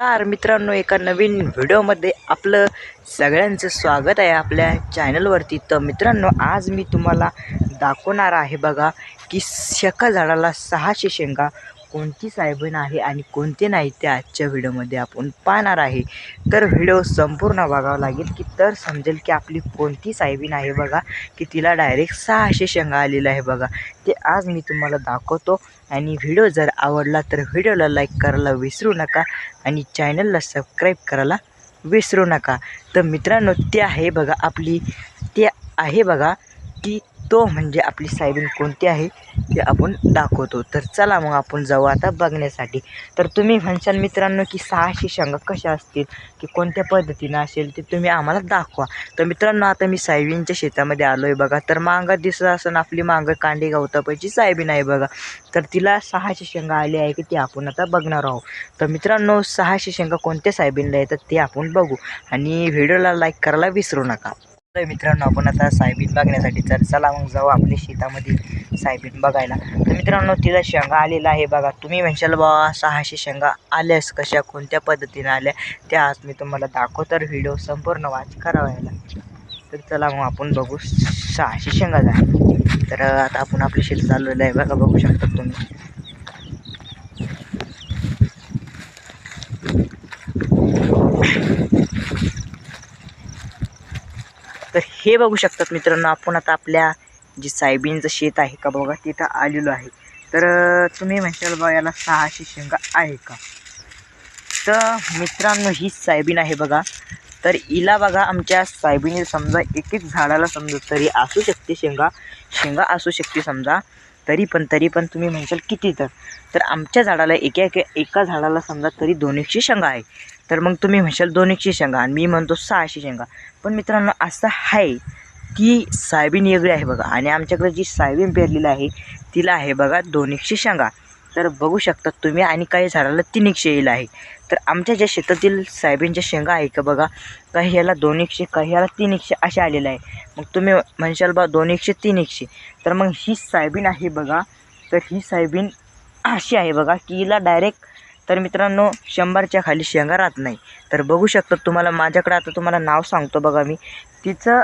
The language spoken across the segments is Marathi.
नमस्कार मित्रांनो, एका नवीन व्हिडिओमध्ये आपलं सगळ्यांचं स्वागत आहे आपल्या चॅनलवरती. तर मित्रांनो, आज मी तुम्हाला दाखवणार आहे बघा की एका झाडाला 600 शेंगा कोणती साहेबीण आहे आणि कोणती नाही ते आजच्या व्हिडिओमध्ये आपण पाहणार आहे. तर व्हिडिओ संपूर्ण बघावा लागेल की तर समजेल की आपली कोणती साहेबीण आहे बघा की तिला डायरेक्ट 600 शेंगा आलेल्या आहे बघा. ते आज मी तुम्हाला दाखवतो. आणि व्हिडिओ जर आवडला तर व्हिडिओला लाईक करायला विसरू नका आणि चॅनलला सबस्क्राईब करायला विसरू नका. तर मित्रांनो, ते आहे बघा आपली, ते आहे बघा की तो म्हणजे आपली साहेबीण कोणती आहे ते आपण दाखवतो. तर चला मग आपण जाऊ आता बघण्यासाठी. तर तुम्ही म्हणशाल मित्रांनो की 600 शेंगा कशा असतील की कोणत्या पद्धतीनं असेल ते तुम्ही आम्हाला दाखवा. तर मित्रांनो, आता मी साहेबींच्या शेतामध्ये आलो आहे बघा. तर मागं दिसत असं आपली मागं कांडी गवतापाची साहेबीण आहे बघा. तर तिला 600 शेंगा आली आहे की ते आपण आता बघणार आहोत. तर मित्रांनो, 600 शेंगा कोणत्या साहेबींला येतात ते आपण बघू आणि व्हिडिओला लाईक करायला विसरू नका. तर मित्रांनो, आपण आता साहेबीण बघण्यासाठी तर चला मग जाऊ आपल्या शेतामध्ये साहेबीण बघायला. तर मित्रांनो, तिला शेंगा आलेला आहे बघा. तुम्ही म्हणशाल बाबा 600 शेंगा आल्यास कशा कोणत्या पद्धतीने आल्या त्या आज मी तुम्हाला दाखवतो. तर व्हिडिओ संपूर्ण वाच करावायला. तर चला मग आपण बघू 600 शेंगा झाल्या. तर आता आपण आपले शेत चाललेलं आहे बघा, बघू शकता तुम्ही. तर हे बघू शकतात मित्रांनो, आपण आता आपल्या जी साहेबींचं शेत आहे का बघा तिथं आलेलो आहे. तर तुम्ही म्हणशाल बघा याला 600 शेंगा आहे का. तर मित्रांनो, ही साहेबीण आहे बघा. तर हिला बघा आमच्या साहेबीने समजा एक एक झाडाला समजा तरी असू शकते शेंगा असू शकते समजा. तरी पण तुम्ही म्हणशाल किती तर आमच्या झाडाला एका झाडाला समजा तरी 200 शेंगा आहे. तर मग तुम्ही म्हणशाल 200 शेंगा आणि मी म्हणतो 600 शेंगा. पण मित्रांनो, असं आहे की साहेबीण वेगळी आहे बघा आणि आमच्याकडे जी साहेबीण पेरलेली आहे तिला आहे बघा 200 शेंगा. तर बघू शकता तुम्ही. आणि काही झाडाला 300 येईल आहे. तर आमच्या ज्या शेतातील साहेबींच्या शेंगा आहे का बघा, काही याला 200 काही याला 300 असे आलेलं आहे. मग तुम्ही म्हणशाल बा 200 300. तर मग ही साहेबीण आहे बघा. तर ही साहेबीण अशी आहे बघा की हिला डायरेक्ट तर मित्रांनो 100च्या खाली शेंगा राहत नाही. तर बघू शकता तुम्हाला. माझ्याकडे आता तुम्हाला नाव सांगतो बघा मी तिचं.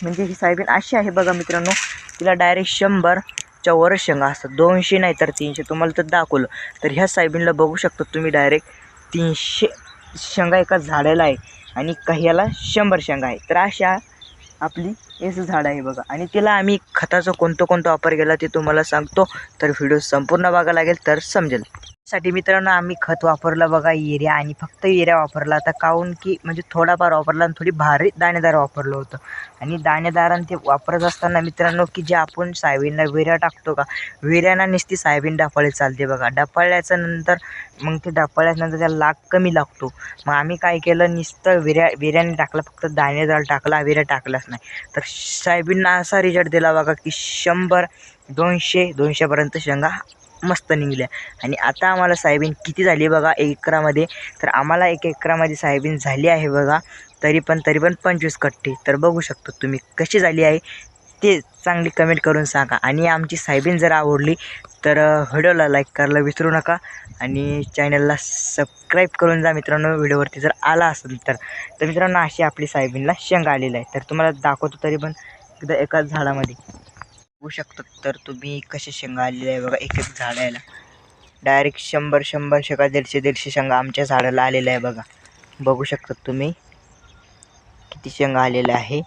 म्हणजे ही साहेबीण अशी आहे बघा मित्रांनो, तिला डायरेक्ट 100च्या वर शेंगा असतात. 200 नाही तर 300 तुम्हाला तर दाखवलं. तर ह्या साहेबीणला बघू शकता तुम्ही डायरेक्ट 300 शेंगा एका झाडाला आहे आणि काही याला 100 शेंगा आहे. तर अशा आपली हेच झाड आहे बघा. आणि तिला आम्ही खताचं कोणतं वापर केला ते तुम्हाला सांगतो. तर व्हिडिओ संपूर्ण बघायला लागेल तर समजेल. साठी मित्रांनो, आम्ही खत वापरलं बघा युरिया, आणि फक्त युरिया वापरला. आता काहून की म्हणजे थोडाफार वापरला आणि थोडी भारी दाणेदार वापरलं होतं. आणि दाणेदारानं ते वापरत असताना मित्रांनो की जे आपण साहेबींना विर्या टाकतो का, विर्यानं नुसती साहेबीन डापाळी चालते बघा. डापाळल्याच्या नंतर मग ते डापाळल्यानंतर त्याला लाग कमी लागतो. मग आम्ही काय केलं, नुसतं विर्याने टाकलं, फक्त दाणेदार टाकला, विर्या टाकलाच नाही. तर साहेबींना असा रिझल्ट दिला बघा की 100 200पर्यंत शेंगा मस्त निघल्या. आणि आता आम्हाला साहेबीण किती झाली बघा 1 एकरामध्ये. तर आम्हाला 1 एकरामध्ये साहेबीण झाली आहे बघा तरी पण 25 कट्टे. तर बघू शकतो तुम्ही कशी झाली आहे ते चांगली कमेंट करून सांगा. आणि आमची साहेबीण जर आवडली तर व्हिडिओला लाईक करायला विसरू नका आणि चॅनलला सबस्क्राईब करून जा मित्रांनो, व्हिडिओवरती जर आला असेल तर. तर मित्रांनो, अशी आपली साहेबीणला शेंगा आलेली आहे. तर तुम्हाला दाखवतो तरी पण एकदा एकाच झाडामध्ये बघू शकता. तर तुम्ही कसे शेंगा आलेले आहे बघा एक झाड यायला डायरेक्ट 100 शेंगा 150 शेंगा आमच्या झाडाला आलेल्या आहे बघा. बघू शकता तुम्ही किती शेंगा आलेल्या आहे.